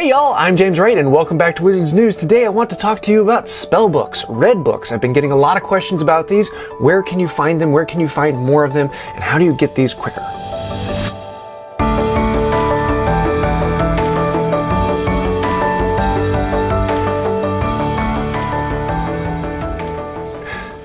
Hey y'all, I'm JamesWright and welcome back to Wizards News. Today I want to talk to you about spellbooks, red books. I've been getting a lot of questions about these. Where can you find them? Where can you find more of them? And how do you get these quicker?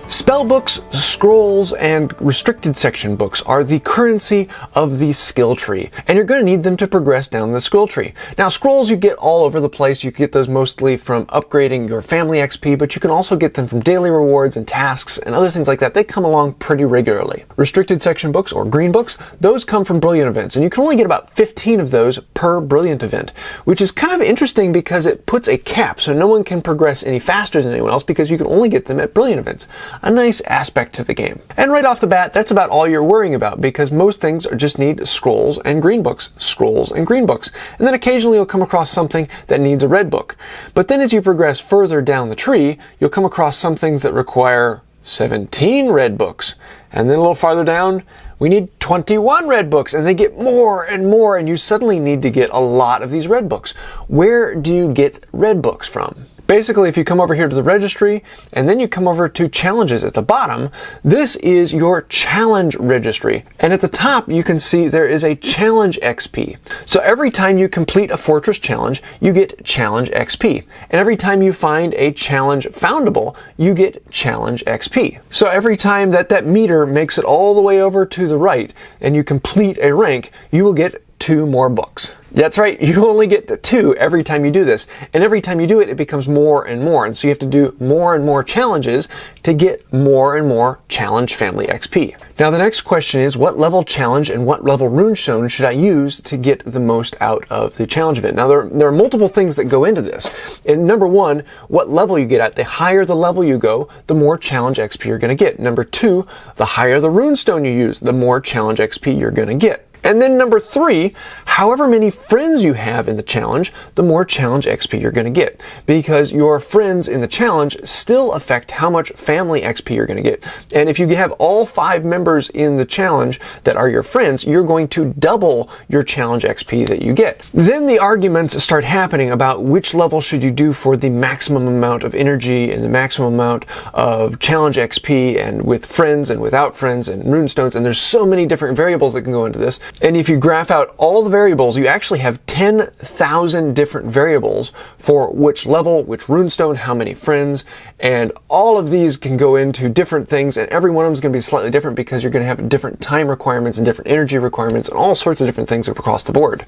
Spellbooks, scrolls, and restricted section books are the currency of the skill tree, and you're going to need them to progress down the skill tree. Now, scrolls you get all over the place. You get those mostly from upgrading your family XP, but you can also get them from daily rewards and tasks and other things like that. They come along pretty regularly. Restricted section books, or green books, those come from Brilliant events, and you can only get about 15 of those per Brilliant event, which is kind of interesting because it puts a cap, so no one can progress any faster than anyone else because you can only get them at Brilliant events. A nice aspect to the game. And right off the bat, that's about all you're worrying about because most things just need scrolls and green books, scrolls and green books. And then occasionally you'll come across something that needs a red book. But then as you progress further down the tree, you'll come across some things that require 17 red books. And then a little farther down, we need 21 red books, and they get more and more, and you suddenly need to get a lot of these red books. Where do you get red books from? Basically, if you come over here to the registry, and then you come over to challenges at the bottom, this is your challenge registry. And at the top, you can see there is a challenge XP. So every time you complete a fortress challenge, you get challenge XP. And every time you find a challenge foundable, you get challenge XP. So every time that meter makes it all the way over to the right, and you complete a rank, you will get 2 more books. That's right, you only get 2 every time you do this. And every time you do it, it becomes more and more. And so you have to do more and more challenges to get more and more challenge family XP. Now the next question is, what level challenge and what level runestone should I use to get the most out of the challenge event? Now there are multiple things that go into this. And number 1, what level you get at. The higher the level you go, the more challenge XP you're going to get. Number 2, the higher the runestone you use, the more challenge XP you're going to get. And then number 3, however many friends you have in the challenge, the more challenge XP you're going to get. Because your friends in the challenge still affect how much family XP you're going to get. And if you have all 5 members in the challenge that are your friends, you're going to double your challenge XP that you get. Then the arguments start happening about which level should you do for the maximum amount of energy and the maximum amount of challenge XP, and with friends and without friends and runestones. And there's so many different variables that can go into this. And if you graph out all the variables, you actually have 10,000 different variables for which level, which runestone, how many friends, and all of these can go into different things, and every one of them is going to be slightly different because you're going to have different time requirements and different energy requirements and all sorts of different things across the board.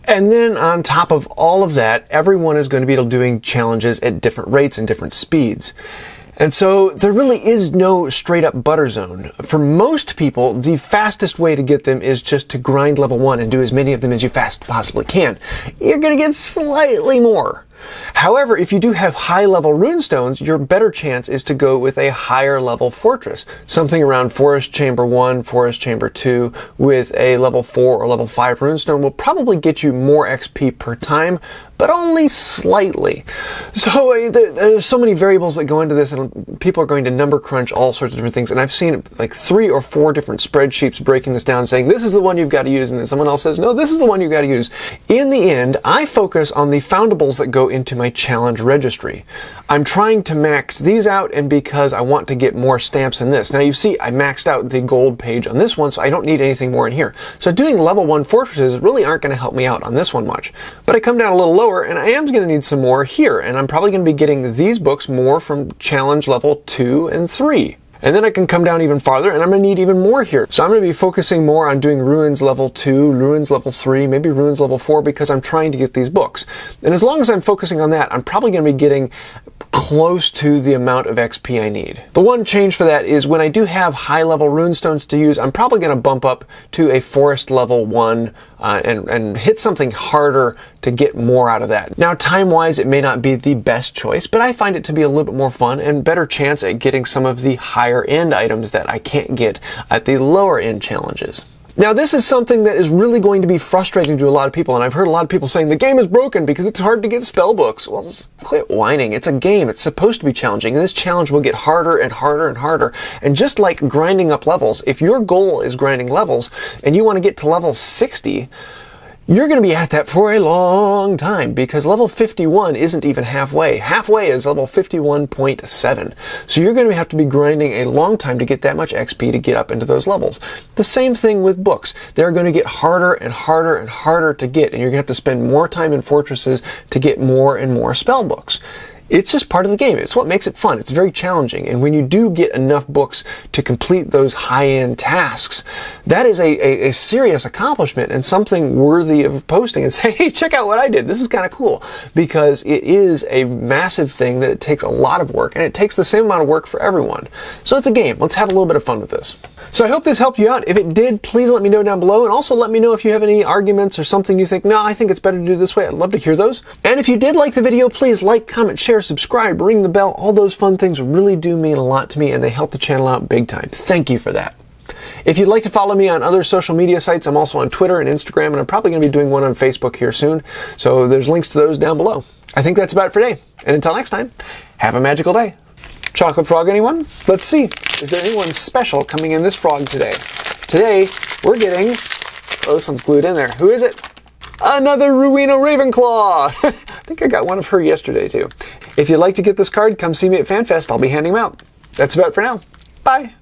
And then on top of all of that, everyone is going to be doing challenges at different rates and different speeds. And so there really is no straight up butter zone. For most people, the fastest way to get them is just to grind level 1 and do as many of them as you possibly can. You're going to get slightly more. However, if you do have high level runestones, your better chance is to go with a higher level fortress. Something around Forest Chamber 1, Forest Chamber 2 with a level 4 or level 5 runestone will probably get you more XP per time, but only slightly. So there's so many variables that go into this, and people are going to number crunch all sorts of different things. And I've seen like 3 or 4 different spreadsheets breaking this down, saying this is the one you've got to use, and then someone else says, no, this is the one you've got to use. In the end, I focus on the foundables that go into my challenge registry. I'm trying to max these out, and because I want to get more stamps in this. Now you see I maxed out the gold page on this one, so I don't need anything more in here. So doing level 1 fortresses really aren't going to help me out on this one much. But I come down a little lower, and I am going to need some more here, and I'm probably going to be getting these books more from challenge level 2 and 3. And then I can come down even farther, and I'm going to need even more here. So I'm going to be focusing more on doing Ruins level 2, Ruins level 3, maybe Ruins level 4, because I'm trying to get these books. And as long as I'm focusing on that, I'm probably going to be getting close to the amount of XP I need. The one change for that is when I do have high level runestones to use, I'm probably going to bump up to a forest level 1 and hit something harder to get more out of that. Now, time-wise, it may not be the best choice, but I find it to be a little bit more fun and better chance at getting some of the higher-end items that I can't get at the lower-end challenges. Now, this is something that is really going to be frustrating to a lot of people, and I've heard a lot of people saying the game is broken because it's hard to get spell books. Well, just quit whining. It's a game. It's supposed to be challenging, and this challenge will get harder and harder and harder. And just like grinding up levels, if your goal is grinding levels and you want to get to level 60, you're going to be at that for a long time because level 51 isn't even halfway. Halfway is level 51.7. So you're going to have to be grinding a long time to get that much XP to get up into those levels. The same thing with books. They're going to get harder and harder and harder to get, and you're going to have to spend more time in fortresses to get more and more spell books. It's just part of the game. It's what makes it fun. It's very challenging. And when you do get enough books to complete those high-end tasks, that is a serious accomplishment and something worthy of posting and say, hey, check out what I did. This is kind of cool. Because it is a massive thing that it takes a lot of work, and it takes the same amount of work for everyone. So it's a game. Let's have a little bit of fun with this. So I hope this helped you out. If it did, please let me know down below. And also let me know if you have any arguments or something you think, no, I think it's better to do this way. I'd love to hear those. And if you did like the video, please like, comment, share, subscribe, ring the bell. All those fun things really do mean a lot to me, and they help the channel out big time. Thank you for that. If you'd like to follow me on other social media sites, I'm also on Twitter and Instagram, and I'm probably going to be doing one on Facebook here soon. So there's links to those down below. I think that's about it for today. And until next time, have a magical day. Chocolate frog, anyone? Let's see. Is there anyone special coming in this frog today? Today, we're getting... Oh, this one's glued in there. Who is it? Another Rowena Ravenclaw! I think I got one of her yesterday, too. If you'd like to get this card, come see me at FanFest. I'll be handing them out. That's about it for now. Bye!